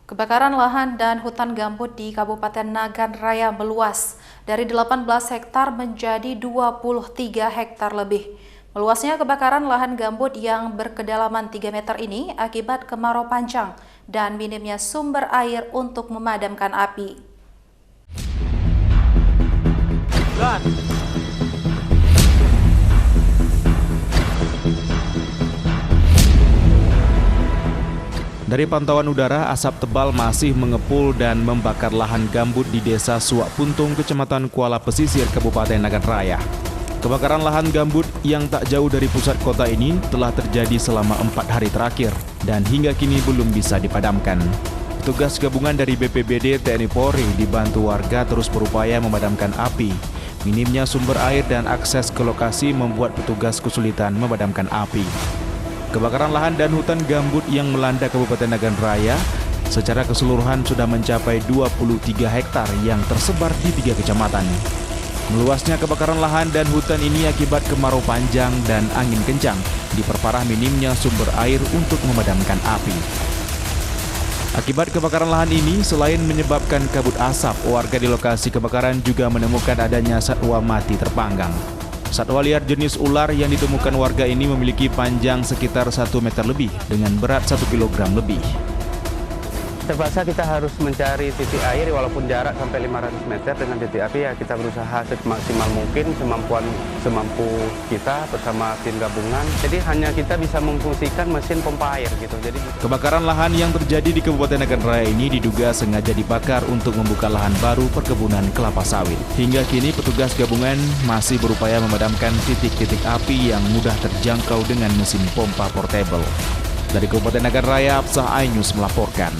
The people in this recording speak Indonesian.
Kebakaran lahan dan hutan gambut di Kabupaten Nagan Raya meluas dari 18 hektar menjadi 23 hektar lebih. Meluasnya kebakaran lahan gambut yang berkedalaman 3 meter ini akibat kemarau panjang dan minimnya sumber air untuk memadamkan api. Dari pantauan udara, asap tebal masih mengepul dan membakar lahan gambut di Desa Suak Puntung, Kecamatan Kuala Pesisir, Kabupaten Nagan Raya. Kebakaran lahan gambut yang tak jauh dari pusat kota ini telah terjadi selama 4 hari terakhir dan hingga kini belum bisa dipadamkan. Petugas gabungan dari BPBD TNI Polri dibantu warga terus berupaya memadamkan api. Minimnya sumber air dan akses ke lokasi membuat petugas kesulitan memadamkan api. Kebakaran lahan dan hutan gambut yang melanda Kabupaten Nagan Raya secara keseluruhan sudah mencapai 23 hektar yang tersebar di 3 kecamatan. Meluasnya kebakaran lahan dan hutan ini akibat kemarau panjang dan angin kencang, diperparah minimnya sumber air untuk memadamkan api. Akibat kebakaran lahan ini, selain menyebabkan kabut asap, warga di lokasi kebakaran juga menemukan adanya satwa mati terpanggang. Satwa liar jenis ular yang ditemukan warga ini memiliki panjang sekitar 1 meter lebih dengan berat 1 kilogram lebih. Terpaksa kita harus mencari titik air walaupun jarak sampai 500 meter dengan titik api, ya kita berusaha semaksimal mungkin semampu kita bersama tim gabungan. Jadi hanya kita bisa memfungsikan mesin pompa air gitu. Jadi kebakaran lahan yang terjadi di Kabupaten Nagan Raya ini diduga sengaja dibakar untuk membuka lahan baru perkebunan kelapa sawit. Hingga kini petugas gabungan masih berupaya memadamkan titik-titik api yang mudah terjangkau dengan mesin pompa portable. Dari Kabupaten Nagan Raya, Absah Ainus melaporkan.